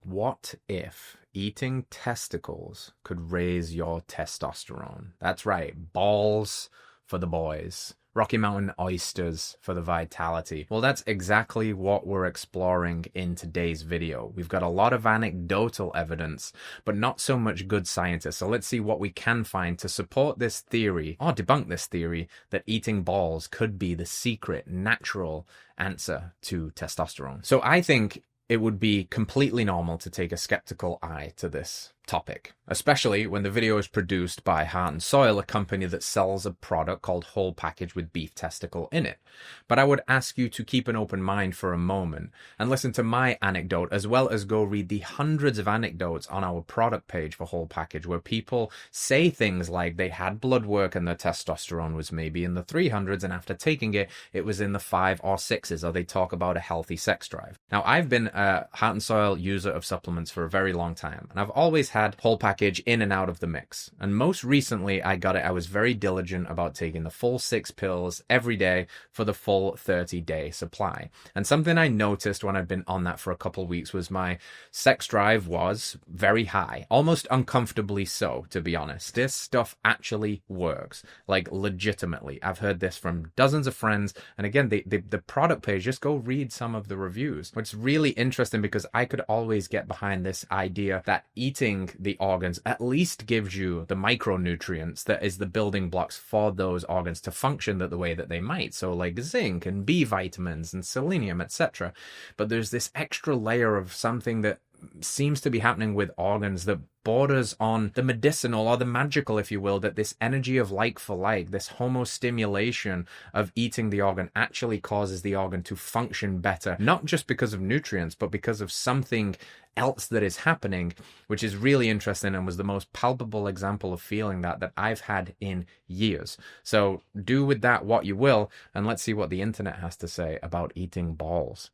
What if eating testicles could raise your testosterone? That's right, balls for the boys. Rocky Mountain oysters for the vitality. Well, that's exactly what we're exploring in today's video. We've got a lot of anecdotal evidence, but not so much good scientists. So let's see what we can find to support this theory, or debunk this theory, that eating balls could be the secret, natural answer to testosterone. So I think it would be completely normal to take a skeptical eye to this topic, especially when the video is produced by Heart and Soil, a company that sells a product called Whole Package with beef testicle in it. But I would ask you to keep an open mind for a moment and listen to my anecdote, as well as go read the hundreds of anecdotes on our product page for Whole Package, where people say things like they had blood work and their testosterone was maybe in the 300s, and after taking it, it was in the 5 or 6s, or they talk about a healthy sex drive. Now, I've been a Heart and Soil user of supplements for a very long time, and I've always had Whole Package in and out of the mix. And most recently I was very diligent about taking the full 6 pills every day for the full 30-day supply. And something I noticed when I'd been on that for a couple of weeks was my sex drive was very high, almost uncomfortably so, to be honest. This stuff actually works, like legitimately. I've heard this from dozens of friends, and again, the product page, just go read some of the reviews. It's really interesting because I could always get behind this idea that eating the organs at least gives you the micronutrients that is the building blocks for those organs to function the way that they might. So like zinc and B vitamins and selenium, etc. But there's this extra layer of something that seems to be happening with organs that borders on the medicinal or the magical, if you will, that this energy of like for like, this homostimulation of eating the organ actually causes the organ to function better, not just because of nutrients, but because of something else that is happening, which is really interesting and was the most palpable example of feeling that I've had in years. So do with that what you will, and let's see what the internet has to say about eating balls.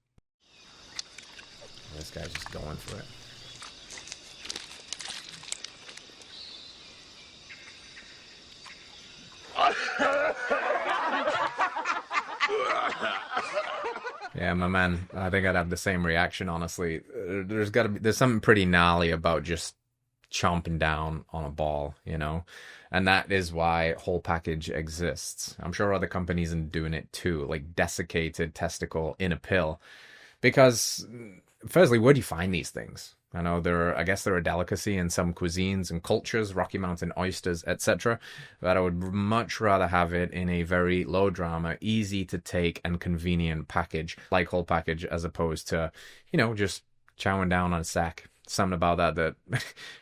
This guy's just going for it. Yeah, my man, I think I'd have the same reaction, honestly. There's something pretty gnarly about just chomping down on a ball, you know? And that is why Whole Package exists. I'm sure other companies are doing it too, like desiccated testicle in a pill. Because firstly, where do you find these things? I know I guess they're a delicacy in some cuisines and cultures, Rocky Mountain oysters, etc. But I would much rather have it in a very low drama, easy to take and convenient package like Whole Package, as opposed to, you know, just chowing down on a sack. Something about that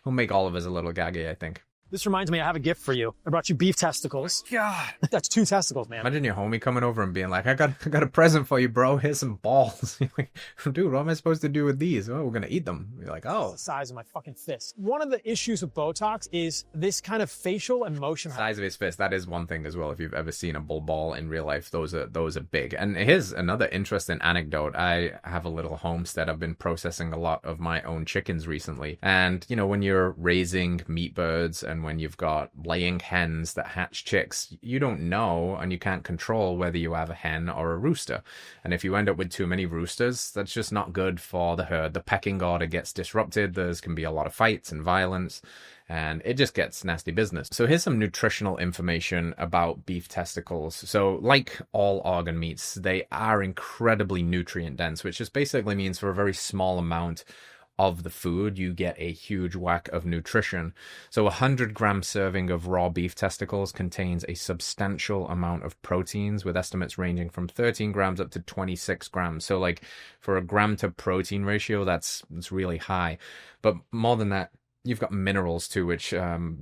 will make all of us a little gaggy, I think. This reminds me, I have a gift for you. I brought you beef testicles. God. That's 2 testicles, man. Imagine your homie coming over and being like, I got a present for you, bro. Here's some balls. You're like, dude, what am I supposed to do with these? Oh, we're going to eat them. You're like, oh. The size of my fucking fist. One of the issues with Botox is this kind of facial and motion. Size of his fist, that is one thing as well. If you've ever seen a bull ball in real life, those are big. And here's another interesting anecdote. I have a little homestead. I've been processing a lot of my own chickens recently. And, you know, when you're raising meat birds and when you've got laying hens that hatch chicks, you don't know and you can't control whether you have a hen or a rooster. And if you end up with too many roosters, that's just not good for the herd. The pecking order gets disrupted. There's can be a lot of fights and violence, and it just gets nasty business. So here's some nutritional information about beef testicles. So like all organ meats, they are incredibly nutrient dense, which just basically means for a very small amount of the food, you get a huge whack of nutrition. So 100-gram serving of raw beef testicles contains a substantial amount of proteins, with estimates ranging from 13 grams up to 26 grams. So like for a gram to protein ratio, that's really high. But more than that, you've got minerals too, which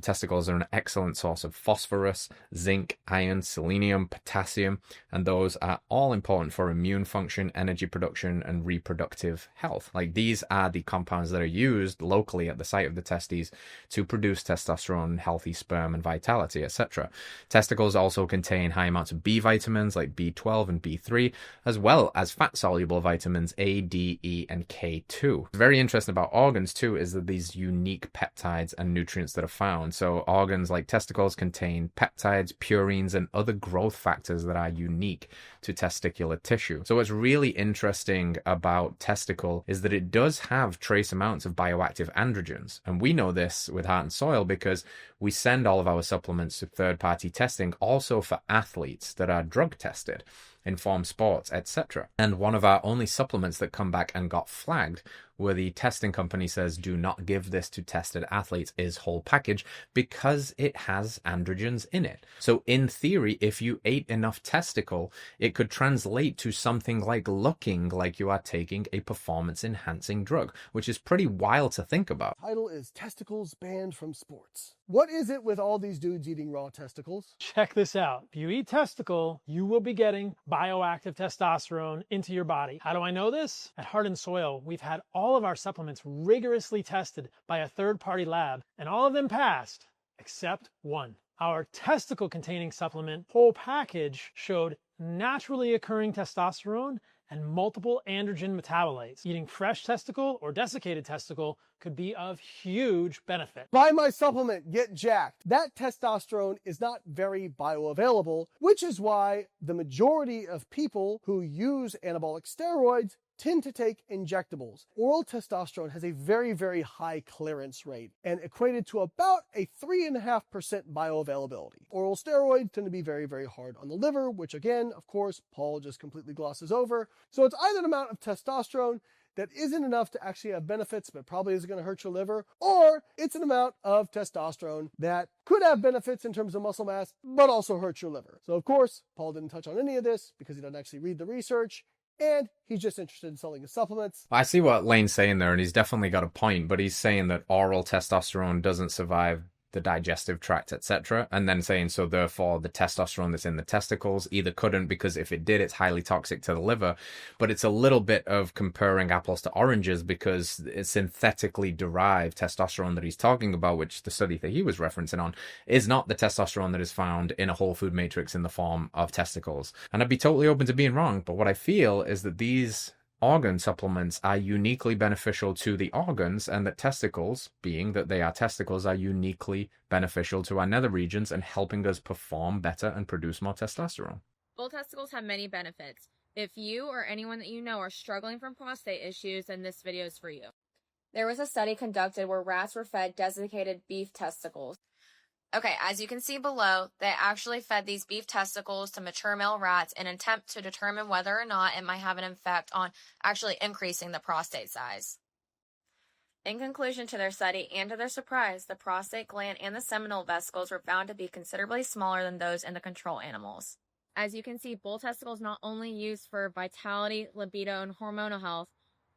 testicles are an excellent source of phosphorus, zinc, iron, selenium, potassium, and those are all important for immune function, energy production, and reproductive health. Like these are the compounds that are used locally at the site of the testes to produce testosterone, healthy sperm, and vitality, etc. Testicles also contain high amounts of B vitamins like B12 and B3, as well as fat-soluble vitamins A, D, E, and K2. What's very interesting about organs too is that these unique unique peptides and nutrients that are found. So organs like testicles contain peptides, purines, and other growth factors that are unique to testicular tissue. So what's really interesting about testicle is that it does have trace amounts of bioactive androgens. And we know this with Heart and Soil because we send all of our supplements to third-party testing also for athletes that are drug tested in form sports, etc. And one of our only supplements that come back and got flagged where the testing company says do not give this to tested athletes is whole package because it has androgens in it. So in theory, if you ate enough testicle, it could translate to something like looking like you are taking a performance enhancing drug, which is pretty wild to think about. Title is Testicles Banned from Sports. What is it with all these dudes eating raw testicles? Check this out. If you eat testicle, you will be getting bioactive testosterone into your body. How do I know this? At Heart and Soil, we've had all of our supplements rigorously tested by a third-party lab, and all of them passed, except one. Our testicle-containing supplement, whole package, showed naturally occurring testosterone and multiple androgen metabolites. Eating fresh testicle or desiccated testicle could be of huge benefit. Buy my supplement, get jacked. That testosterone is not very bioavailable, which is why the majority of people who use anabolic steroids tend to take injectables. Oral testosterone has a very, very high clearance rate and equated to about a 3.5% bioavailability. Oral steroids tend to be very, very hard on the liver, which again, of course, Paul just completely glosses over. So it's either an amount of testosterone that isn't enough to actually have benefits, but probably isn't going to hurt your liver, or it's an amount of testosterone that could have benefits in terms of muscle mass, but also hurt your liver. So of course, Paul didn't touch on any of this because he doesn't actually read the research, and he's just interested in selling his supplements. I see what Lane's saying there, and he's definitely got a point, but he's saying that oral testosterone doesn't survive the digestive tract, etc., and then saying so therefore the testosterone that's in the testicles either couldn't, because if it did, it's highly toxic to the liver. But it's a little bit of comparing apples to oranges, because it's synthetically derived testosterone that he's talking about, which the study that he was referencing on is not the testosterone that is found in a whole food matrix in the form of testicles. And I'd be totally open to being wrong, but what I feel is that these organ supplements are uniquely beneficial to the organs, and that testicles, being that they are testicles, are uniquely beneficial to our nether regions and helping us perform better and produce more testosterone. Bull testicles have many benefits. If you or anyone that you know are struggling from prostate issues, then this video is for you. There was a study conducted where rats were fed desiccated beef testicles. Okay, as you can see below, they actually fed these beef testicles to mature male rats in an attempt to determine whether or not it might have an effect on actually increasing the prostate size. In conclusion to their study, and to their surprise, the prostate gland and the seminal vesicles were found to be considerably smaller than those in the control animals. As you can see, bull testicles not only used for vitality, libido, and hormonal health,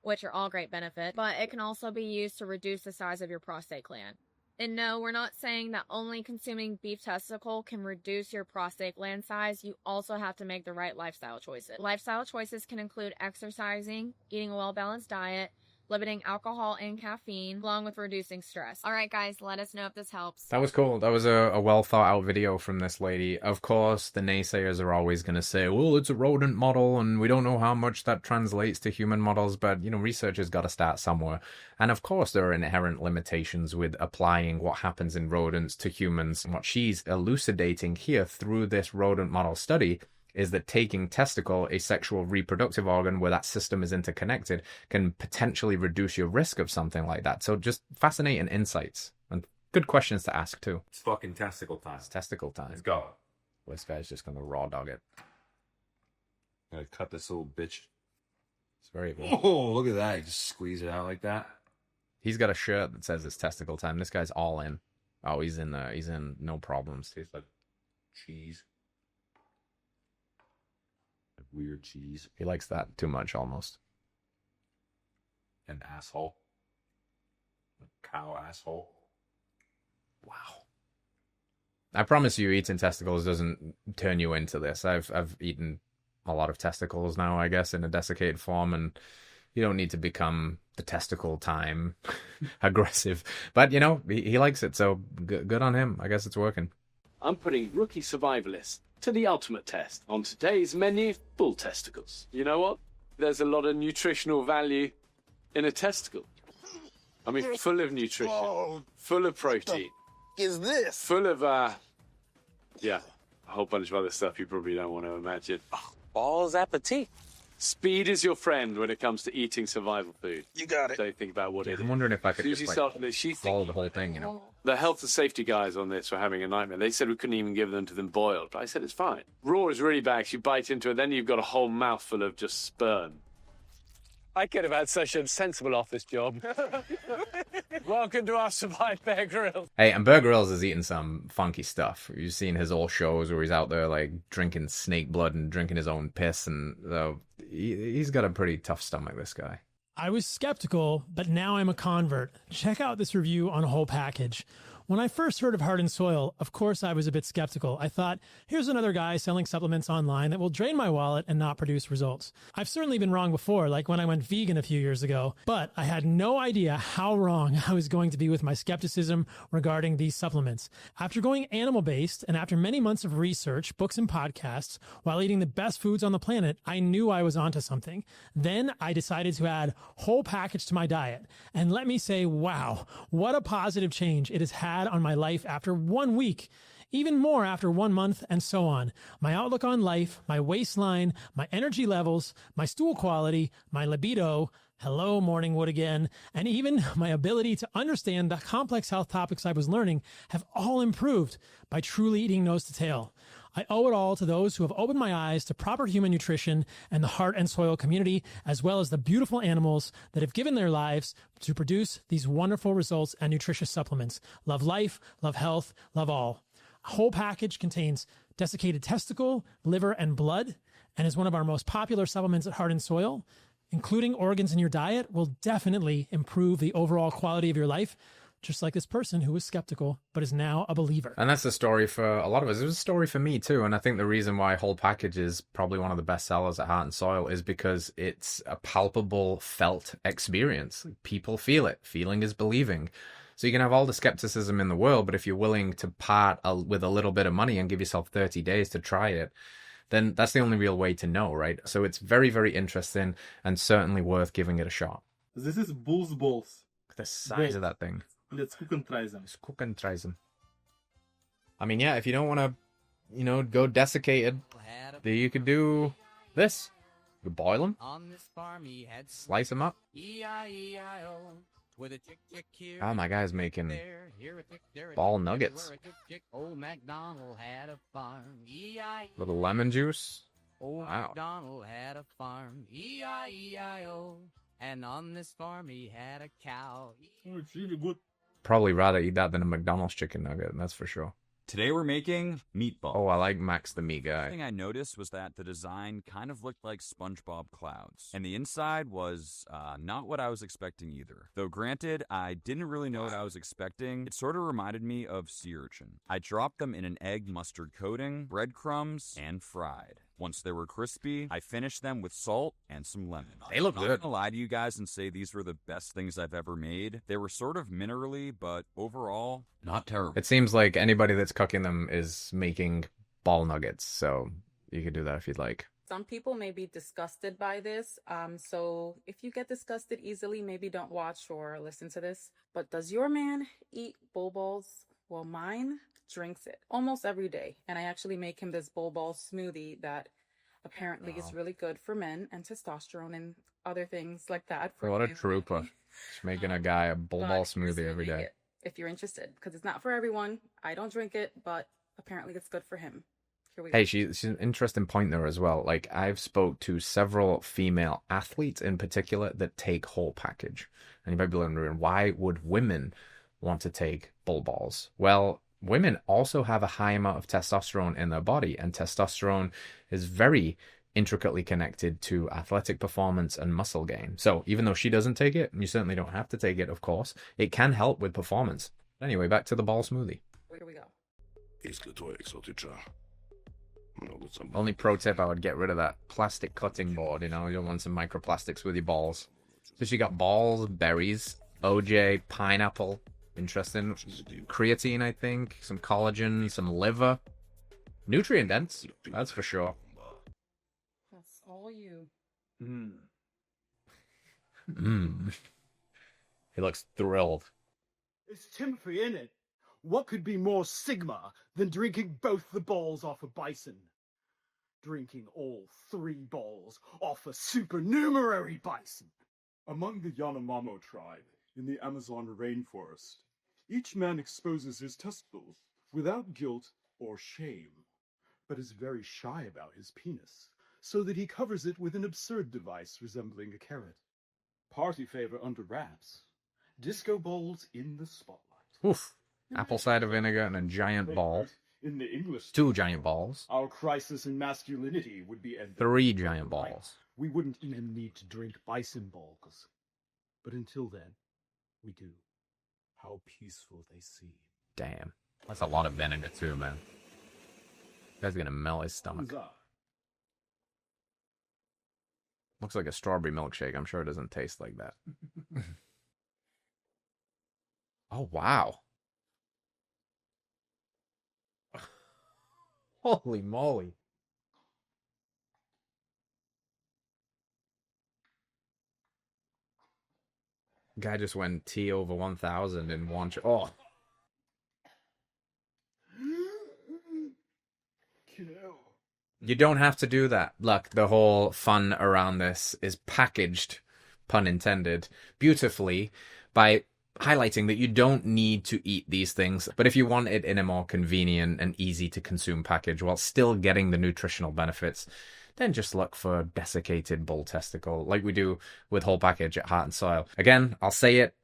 which are all great benefits, but it can also be used to reduce the size of your prostate gland. And no, we're not saying that only consuming beef testicle can reduce your prostate gland size. You also have to make the right lifestyle choices. Lifestyle choices can include exercising, eating a well-balanced diet, limiting alcohol and caffeine, along with reducing stress. All right, guys, let us know if this helps. That was cool. That was a well-thought-out video from this lady. Of course, the naysayers are always going to say, well, it's a rodent model, and we don't know how much that translates to human models, but, you know, research has got to start somewhere. And, of course, there are inherent limitations with applying what happens in rodents to humans. And what she's elucidating here through this rodent model study is that taking testicle, a sexual reproductive organ where that system is interconnected, can potentially reduce your risk of something like that. So just fascinating insights and good questions to ask too. It's fucking testicle time. It's testicle time. Let's go. This guy's just going to raw dog it. I'm going to cut this little bitch. It's very cool. Oh, look at that. You just squeeze it out like that. He's got a shirt that says it's testicle time. This guy's all in. Oh, he's in there. He's in no problems. Tastes like cheese. Like weird cheese. He likes that too much almost. An asshole. A cow asshole. Wow. I promise you, eating testicles doesn't turn you into this. I've eaten a lot of testicles now, I guess, in a desiccated form, and you don't need to become the testicle time aggressive. But, you know, he likes it, so good on him. I guess it's working. I'm putting rookie survivalists to the ultimate test. On today's menu, bull testicles. You know what? There's a lot of nutritional value in a testicle. I mean, full of nutrition, full of protein. Is this? Full of, yeah, a whole bunch of other stuff you probably don't want to imagine. Balls appetit. Speed is your friend when it comes to eating survival food. You got it. Don't think about what it I'm is. wondering if I could Susie just started this. She follow the whole thing, you know. The health and safety guys on this were having a nightmare. They said we couldn't even give them to them boiled. But I said it's fine. Raw is really bad. You bite into it, then you've got a whole mouthful of just sperm. I could have had such a sensible office job. Welcome to our Survive Bear Grylls. Hey, and Bear Grylls is eating some funky stuff. You've seen his old shows where he's out there like drinking snake blood and drinking his own piss, and he's got a pretty tough stomach, this guy. I was skeptical, but now I'm a convert. Check out this review on Whole Package. When I first heard of Heart and Soil, of course I was a bit skeptical. I thought, here's another guy selling supplements online that will drain my wallet and not produce results. I've certainly been wrong before, like when I went vegan a few years ago, but I had no idea how wrong I was going to be with my skepticism regarding these supplements. After going animal-based and after many months of research, books and podcasts, while eating the best foods on the planet, I knew I was onto something. Then I decided to add Whole Package to my diet. And let me say, wow, what a positive change it has had on my life after 1 week, even more after 1 month, and so on. My outlook on life, my waistline, my energy levels, my stool quality, my libido, hello morning wood again, and even my ability to understand the complex health topics I was learning have all improved by truly eating nose to tail. I owe it all to those who have opened my eyes to proper human nutrition and the Heart and Soil community, as well as the beautiful animals that have given their lives to produce these wonderful results and nutritious supplements. Love life, love health, love all. A Whole Package contains desiccated testicle, liver, and blood, and is one of our most popular supplements at Heart and Soil. Including organs in your diet will definitely improve the overall quality of your life, just like this person who was skeptical, but is now a believer. And that's the story for a lot of us. It was a story for me too. And I think the reason why Whole Package is probably one of the best sellers at Heart and Soil is because it's a palpable, felt experience. People feel it. Feeling is believing. So you can have all the skepticism in the world, but if you're willing to part with a little bit of money and give yourself 30 days to try it, then that's the only real way to know, right? So it's very, very interesting and certainly worth giving it a shot. This is bull's balls. Look at the size of that thing. Let's cook and try them. Let's cook and try them. I mean, yeah, if you don't want to, go desiccated, then you could do this. You could boil them, slice them up. Oh, my guy's making ball nuggets. Little lemon juice. Wow. had a farm, E-I-E-I-O, and on this farm he had a cow. Oh, it's really good. Probably rather eat that than a McDonald's chicken nugget, that's for sure. Today we're making meatballs. Oh, I like Max the meat guy. The thing I noticed was that the design kind of looked like SpongeBob clouds. And the inside was not what I was expecting either. Though granted, I didn't really know what I was expecting. It sort of reminded me of sea urchin. I dropped them in an egg mustard coating, breadcrumbs, and fried. Once they were crispy, I finished them with salt and some lemon. They look I'm good. not gonna lie to you guys and say these were the best things I've ever made. They were sort of minerally, but overall, not terrible. It seems like anybody that's cooking them is making ball nuggets, so you could do that if you'd like. Some people may be disgusted by this, so if you get disgusted easily, maybe don't watch or listen to this. But does your man eat bull balls? Well, mine drinks it almost every day, and I actually make him this bull ball smoothie that apparently is really good for men and testosterone and other things like that. What a trooper. Just making a guy a bull ball smoothie every day. If you're interested, because it's not for everyone. I don't drink it, but apparently it's good for him. Here we Hey, go. she's an interesting point there as well. Like, I've spoke to several female athletes in particular that take Whole Package. And you might be wondering, why would women want to take bull balls? Well, women also have a high amount of testosterone in their body, and testosterone is very intricately connected to athletic performance and muscle gain. So even though she doesn't take it, and you certainly don't have to take it, of course, it can help with performance. Anyway, back to the ball smoothie. Here we go. Only pro tip, I would get rid of that plastic cutting board, you don't want some microplastics with your balls. So she got balls, berries, OJ, pineapple, interesting, creatine, I think, some collagen, some liver, nutrient dense, that's for sure. That's all you. He looks thrilled. It's Timothy, innit? What could be more Sigma than drinking both the balls off a bison? Drinking all 3 balls off a supernumerary bison. Among the Yanomamo tribe in the Amazon rainforest, each man exposes his testicles without guilt or shame, but is very shy about his penis, so that he covers it with an absurd device resembling a carrot. Party favor under wraps. Disco balls in the spotlight. Oof. Apple cider vinegar and a giant ball. In the English 2 giant balls. our crisis in masculinity would be ended. 3 giant balls. We wouldn't even need to drink bison balls. But until then, we do. How peaceful they seem. Damn. That's a lot of vinegar too, man. Guy's gonna melt his stomach. Looks like a strawberry milkshake. I'm sure it doesn't taste like that. Oh, wow. Holy moly. Guy just went T over 1,000 in one. Oh. You don't have to do that. Look, the whole fun around this is packaged, pun intended, beautifully by highlighting that you don't need to eat these things. But if you want it in a more convenient and easy to consume package while still getting the nutritional benefits, then just look for desiccated bull testicle like we do with whole package at Heart and Soil. Again, I'll say it.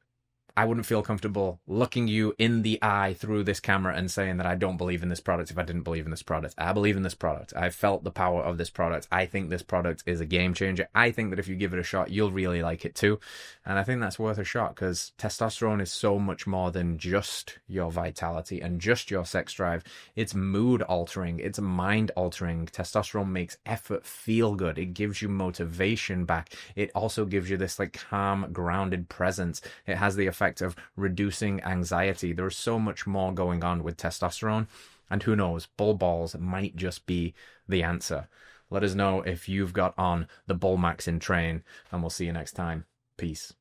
I wouldn't feel comfortable looking you in the eye through this camera and saying that I don't believe in this product if I didn't believe in this product. I believe in this product. I felt the power of this product. I think this product is a game changer. I think that if you give it a shot, you'll really like it too. And I think that's worth a shot because testosterone is so much more than just your vitality and just your sex drive. It's mood altering. It's mind altering. Testosterone makes effort feel good. It gives you motivation back. It also gives you this like calm, grounded presence. It has the effect of reducing anxiety. There's so much more going on with testosterone, and who knows, bull balls might just be the answer. Let us know if you've got on the bull maxing train, and we'll see you next time. Peace.